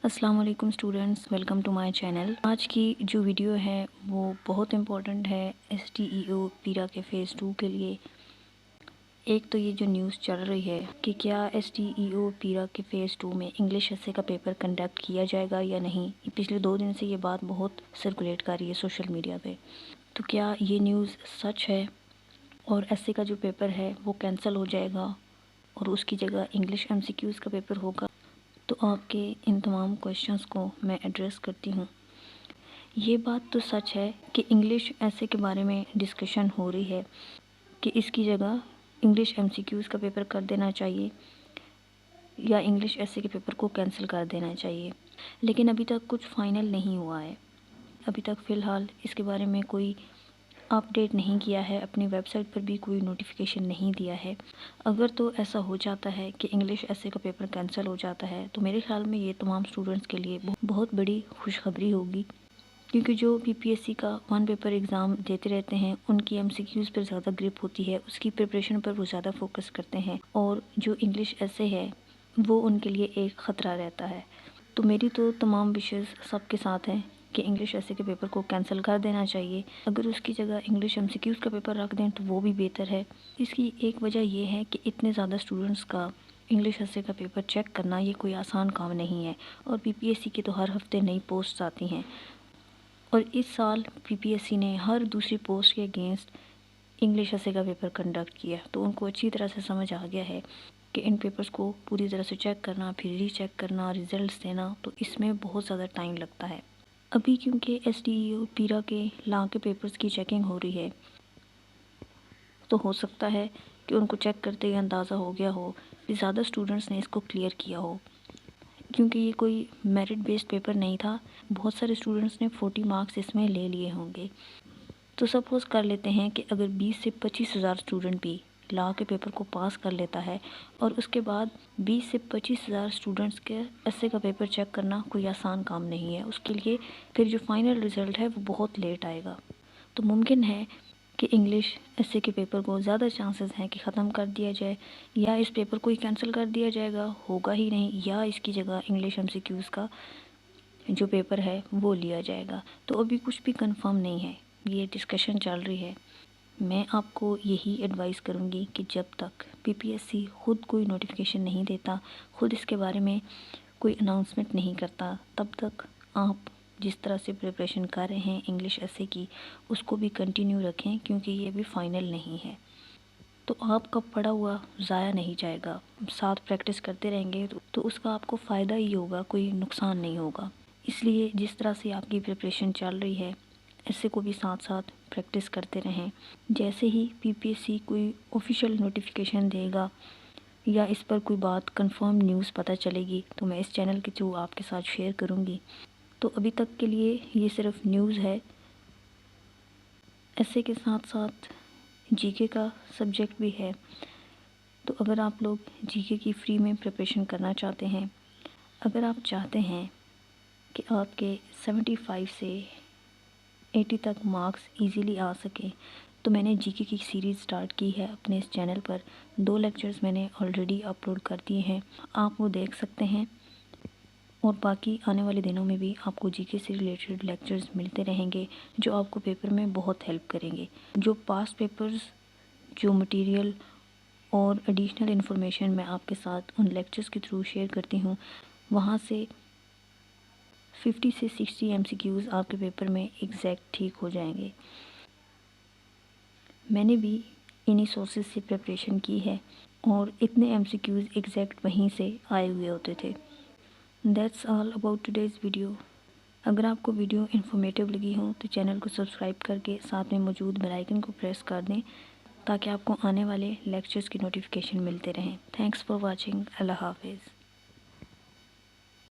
السلام علیکم students, welcome to my channel. آج کی جو ویڈیو ہے وہ بہت امپورٹنٹ ہے STEO پیرا کے فیز 2 کے لیے۔ ایک تو یہ جو نیوز چل رہی ہے کہ کیا STEO پیرا کے فیز 2 میں انگلش ایسے کا پیپر کنڈکٹ کیا جائے گا یا نہیں۔ پچھلے 2 دن سے یہ بات بہت سرکولیٹ کر رہی ہے سوشل میڈیا پہ۔ تو کیا یہ نیوز سچ ہے اور ایسے کا جو پیپر ہے وہ کینسل ہو جائے گا اور اس کی جگہ انگلش MCQs کا پیپر ہوگا؟ تو آپ کے ان تمام کویشچنس کو میں ایڈریس کرتی ہوں۔ یہ بات تو سچ ہے کہ انگلش ایسے کے بارے میں ڈسکشن ہو رہی ہے کہ اس کی جگہ انگلش MCQs کا پیپر کر دینا چاہیے یا انگلش ایسے کے پیپر کو کینسل کر دینا چاہیے، لیکن ابھی تک کچھ فائنل نہیں ہوا ہے۔ ابھی تک فی الحال اس کے بارے میں کوئی اپڈیٹ نہیں کیا ہے، اپنی ویب سائٹ پر بھی کوئی نوٹیفیکیشن نہیں دیا ہے۔ اگر تو ایسا ہو جاتا ہے کہ انگلش ایسے کا پیپر کینسل ہو جاتا ہے تو میرے خیال میں یہ تمام اسٹوڈنٹس کے لیے بہت بڑی خوشخبری ہوگی، کیونکہ جو PPSC کا 1 پیپر ایگزام دیتے رہتے ہیں ان کی MCQs پر زیادہ گرپ ہوتی ہے، اس کی پریپریشن پر وہ زیادہ فوکس کرتے ہیں، اور جو انگلش ایسے ہے وہ ان کے لیے ایک خطرہ رہتا ہے۔ تو میری تو تمام وشز سب کے ساتھ ہیں کہ انگلش ایسے کے پیپر کو کینسل کر دینا چاہیے۔ اگر اس کی جگہ انگلش MCQs کا پیپر رکھ دیں تو وہ بھی بہتر ہے۔ اس کی ایک وجہ یہ ہے کہ اتنے زیادہ اسٹوڈنٹس کا انگلش ایسے کا پیپر چیک کرنا یہ کوئی آسان کام نہیں ہے، اور PPSC کی تو ہر ہفتے نئی پوسٹ آتی ہیں، اور اس سال PPSC نے ہر دوسری پوسٹ کے اگینسٹ انگلش ایسے کا پیپر کنڈکٹ کیا، تو ان کو اچھی طرح سے سمجھ آ گیا ہے کہ ان پیپرز کو پوری طرح سے چیک کرنا، پھر ری چیک کرنا، ریزلٹس دینا، تو اس میں بہت زیادہ ٹائم لگتا ہے۔ ابھی کیونکہ STEO پیرا کے لا کے پیپرز کی چیکنگ ہو رہی ہے، تو ہو سکتا ہے کہ ان کو چیک کرتے ہی اندازہ ہو گیا ہو کہ زیادہ اسٹوڈنٹس نے اس کو کلیئر کیا ہو، کیونکہ یہ کوئی میرٹ بیسڈ پیپر نہیں تھا۔ بہت سارے اسٹوڈنٹس نے 40 مارکس اس میں لے لیے ہوں گے۔ تو سپوز کر لیتے ہیں کہ اگر 20 سے 25 ہزار اسٹوڈنٹ بھی لا کے پیپر کو پاس کر لیتا ہے، اور اس کے بعد 20 سے 25 ہزار اسٹوڈنٹس کے ایسے کا پیپر چیک کرنا کوئی آسان کام نہیں ہے۔ اس کے لیے پھر جو فائنل رزلٹ ہے وہ بہت لیٹ آئے گا۔ تو ممکن ہے کہ انگلش ایسے کے پیپر کو زیادہ چانسز ہیں کہ ختم کر دیا جائے، یا اس پیپر کو ہی کینسل کر دیا جائے گا، ہوگا ہی نہیں، یا اس کی جگہ انگلش MCQs کا جو پیپر ہے وہ لیا جائے گا۔ تو ابھی کچھ بھی کنفرم نہیں ہے، یہ ڈسکشن چل رہی ہے۔ میں آپ کو یہی ایڈوائز کروں گی کہ جب تک PPSC خود کوئی نوٹیفیکیشن نہیں دیتا، خود اس کے بارے میں کوئی اناؤنسمنٹ نہیں کرتا، تب تک آپ جس طرح سے پریپریشن کر رہے ہیں انگلش ایسے کی، اس کو بھی کنٹینیو رکھیں، کیونکہ یہ بھی فائنل نہیں ہے۔ تو آپ کا پڑھا ہوا ضائع نہیں جائے گا، ساتھ پریکٹس کرتے رہیں گے تو اس کا آپ کو فائدہ ہی ہوگا، کوئی نقصان نہیں ہوگا۔ اس لیے جس طرح سے آپ کی پریپریشن چل رہی ہے ایسے کو بھی ساتھ ساتھ پریکٹس کرتے رہیں۔ جیسے ہی PPSC کوئی آفیشیل نوٹیفیکیشن دے گا یا اس پر کوئی بات کنفرم نیوز پتہ چلے گی تو میں اس چینل کے تھرو آپ کے ساتھ شیئر کروں گی۔ تو ابھی تک کے لیے یہ صرف نیوز ہے۔ ایسے کے ساتھ ساتھ GK کا سبجیکٹ بھی ہے، تو اگر آپ لوگ GK کی فری میں پریپریشن کرنا چاہتے ہیں، اگر آپ چاہتے ہیں کہ آپ کے 75 سے 80 تک مارکس ایزیلی آ سکیں، تو میں نے GK کی سیریز سٹارٹ کی ہے اپنے اس چینل پر۔ 2 لیکچرز میں نے آلریڈی اپلوڈ کر دیے ہیں، آپ وہ دیکھ سکتے ہیں، اور باقی آنے والے دنوں میں بھی آپ کو GK سے ریلیٹڈ لیکچرز ملتے رہیں گے جو آپ کو پیپر میں بہت ہیلپ کریں گے۔ جو پاس پیپرز، جو مٹیریل اور ایڈیشنل انفارمیشن میں آپ کے ساتھ ان لیکچرز کے تھرو شیئر کرتی ہوں، وہاں سے 50 سے 60 MCQs آپ کے پیپر میں ایگزیکٹ ٹھیک ہو جائیں گے۔ میں نے بھی انہی سورسز سے پریپریشن کی ہے، اور اتنے MCQs ایگزیکٹ وہیں سے آئے ہوئے ہوتے تھے۔ That's all about today's video۔ اگر آپ کو ویڈیو انفارمیٹیو لگی ہو تو چینل کو سبسکرائب کر کے ساتھ میں موجود بیل آئیکن کو پریس کر دیں، تاکہ آپ کو آنے والے لیکچرز کی نوٹیفیکیشن ملتے رہیں۔ Thanks for watching. اللہ حافظ۔